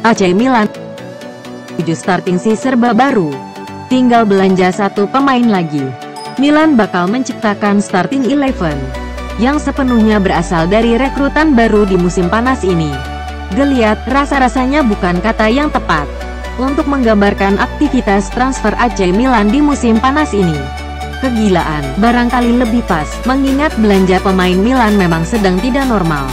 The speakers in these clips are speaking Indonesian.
AC Milan 7 starting si serba baru. Tinggal belanja satu pemain lagi. Milan bakal menciptakan starting 11 yang sepenuhnya berasal dari rekrutan baru di musim panas ini. Geliat, rasa-rasanya bukan kata yang tepat untuk menggambarkan aktivitas transfer AC Milan di musim panas ini. Kegilaan, barangkali lebih pas, mengingat belanja pemain Milan memang sedang tidak normal.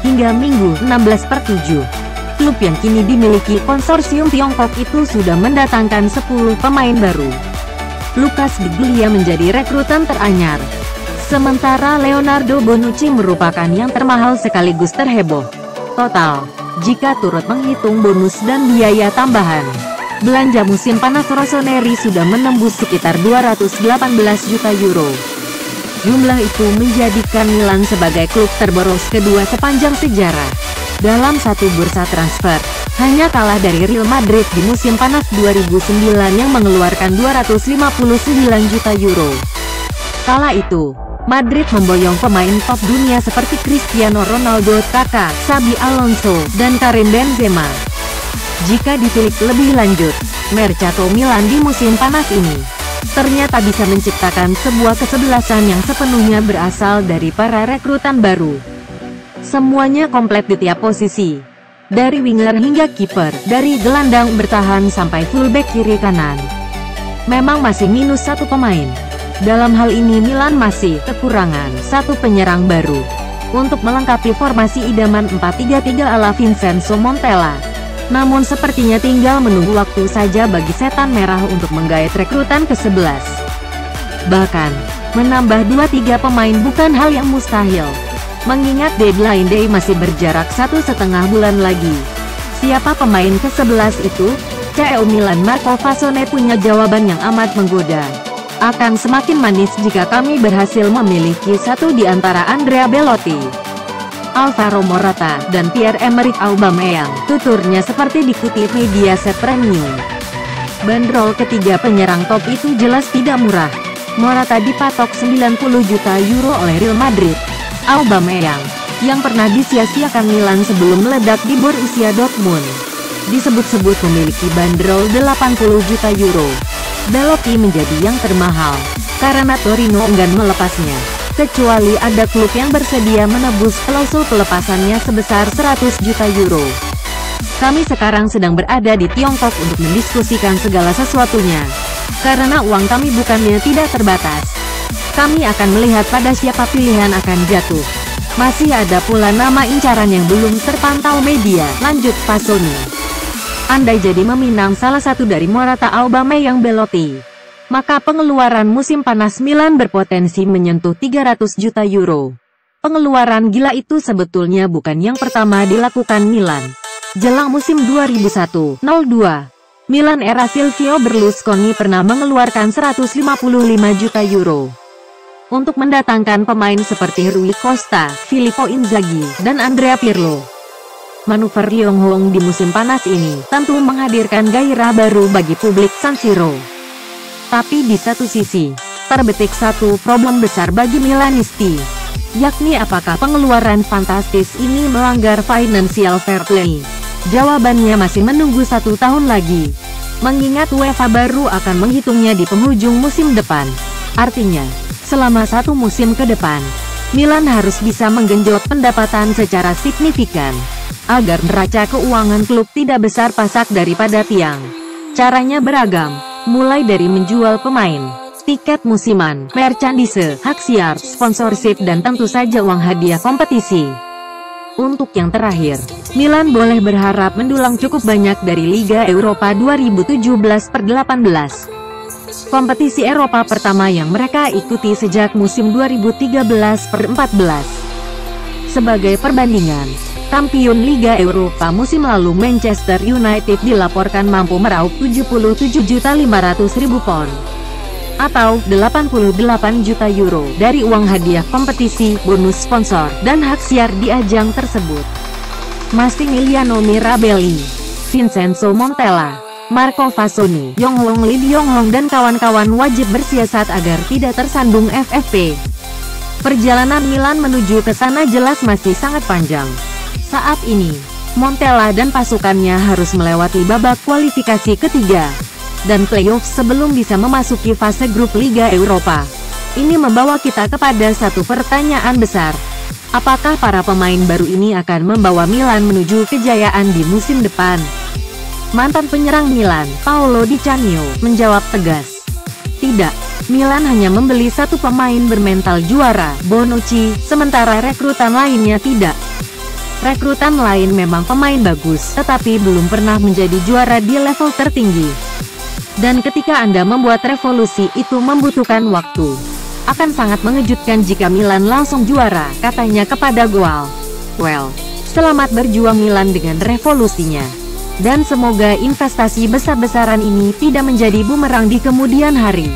Hingga Minggu 16/7, klub yang kini dimiliki konsorsium Tiongkok itu sudah mendatangkan 10 pemain baru. Lucas Di Biglia menjadi rekrutan teranyar. Sementara Leonardo Bonucci merupakan yang termahal sekaligus terheboh. Total, jika turut menghitung bonus dan biaya tambahan, belanja musim panas Rossoneri sudah menembus sekitar 218 juta euro. Jumlah itu menjadikan Milan sebagai klub terboros kedua sepanjang sejarah dalam satu bursa transfer, hanya kalah dari Real Madrid di musim panas 2009 yang mengeluarkan 259 juta euro. Kala itu, Madrid memboyong pemain top dunia seperti Cristiano Ronaldo, Kaká, Xabi Alonso, dan Karim Benzema. Jika ditilik lebih lanjut, Mercato Milan di musim panas ini ternyata bisa menciptakan sebuah kesebelasan yang sepenuhnya berasal dari para rekrutan baru. Semuanya komplit di tiap posisi, dari winger hingga kiper, dari gelandang bertahan sampai fullback kiri kanan. Memang masih minus satu pemain. Dalam hal ini Milan masih kekurangan satu penyerang baru untuk melengkapi formasi idaman 4-3-3 ala Vincenzo Montella. Namun sepertinya tinggal menunggu waktu saja bagi setan merah untuk menggait rekrutan ke-11. Bahkan, menambah 2-3 pemain bukan hal yang mustahil, mengingat deadline day masih berjarak 1,5 bulan lagi. Siapa pemain ke-11 itu? CEO Milan Marco Fasone punya jawaban yang amat menggoda. Akan semakin manis jika kami berhasil memiliki satu di antara Andrea Belotti, Alvaro Morata, dan Pierre-Emerick Aubameyang, tuturnya seperti dikutip Mediaset Premium. Bandrol ketiga penyerang top itu jelas tidak murah. Morata dipatok 90 juta euro oleh Real Madrid. Aubameyang, yang pernah disia-siakan Milan sebelum meledak di Borussia Dortmund, disebut-sebut memiliki bandrol 80 juta euro. Belotti menjadi yang termahal, karena Torino enggan melepasnya, kecuali ada klub yang bersedia menebus klausul pelepasannya sebesar 100 juta euro. Kami sekarang sedang berada di Tiongkok untuk mendiskusikan segala sesuatunya, karena uang kami bukannya tidak terbatas. Kami akan melihat pada siapa pilihan akan jatuh. Masih ada pula nama incaran yang belum terpantau media, lanjut Fasoni. Andai jadi meminang salah satu dari Morata, Aubameyang, Belotti, maka pengeluaran musim panas Milan berpotensi menyentuh 300 juta euro. Pengeluaran gila itu sebetulnya bukan yang pertama dilakukan Milan. Jelang musim 2001-02, Milan era Silvio Berlusconi pernah mengeluarkan 155 juta euro untuk mendatangkan pemain seperti Rui Costa, Filippo Inzaghi, dan Andrea Pirlo. Manuver Yonghong di musim panas ini tentu menghadirkan gairah baru bagi publik San Siro. Tapi di satu sisi, terbetik satu problem besar bagi Milanisti, yakni apakah pengeluaran fantastis ini melanggar financial fair play? Jawabannya masih menunggu 1 tahun lagi, mengingat UEFA baru akan menghitungnya di penghujung musim depan. Artinya, selama 1 musim ke depan, Milan harus bisa menggenjot pendapatan secara signifikan agar neraca keuangan klub tidak besar pasak daripada tiang. Caranya beragam, mulai dari menjual pemain, tiket musiman, merchandise, hak siar, sponsorship, dan tentu saja uang hadiah kompetisi. Untuk yang terakhir, Milan boleh berharap mendulang cukup banyak dari Liga Eropa 2017/18. Kompetisi Eropa pertama yang mereka ikuti sejak musim 2013/14. Sebagai perbandingan, kampiun Liga Eropa musim lalu Manchester United dilaporkan mampu meraup 77.500.000 pound atau 88 juta euro dari uang hadiah kompetisi, bonus sponsor, dan hak siar di ajang tersebut. Massimiliano Mirabelli, Vincenzo Montella, Marco Fasoni, Yonghong Lee Yonghong dan kawan-kawan wajib bersiasat agar tidak tersandung FFP. Perjalanan Milan menuju ke sana jelas masih sangat panjang. Saat ini, Montella dan pasukannya harus melewati babak kualifikasi ketiga dan playoff sebelum bisa memasuki fase grup Liga Eropa. Ini membawa kita kepada satu pertanyaan besar. Apakah para pemain baru ini akan membawa Milan menuju kejayaan di musim depan? Mantan penyerang Milan, Paolo Di Canio, menjawab tegas. Tidak, Milan hanya membeli satu pemain bermental juara, Bonucci, sementara rekrutan lainnya tidak. Rekrutan lain memang pemain bagus, tetapi belum pernah menjadi juara di level tertinggi. Dan ketika Anda membuat revolusi itu membutuhkan waktu. Akan sangat mengejutkan jika Milan langsung juara, katanya kepada Goal. Well, selamat berjuang Milan dengan revolusinya. Dan semoga investasi besar-besaran ini tidak menjadi bumerang di kemudian hari.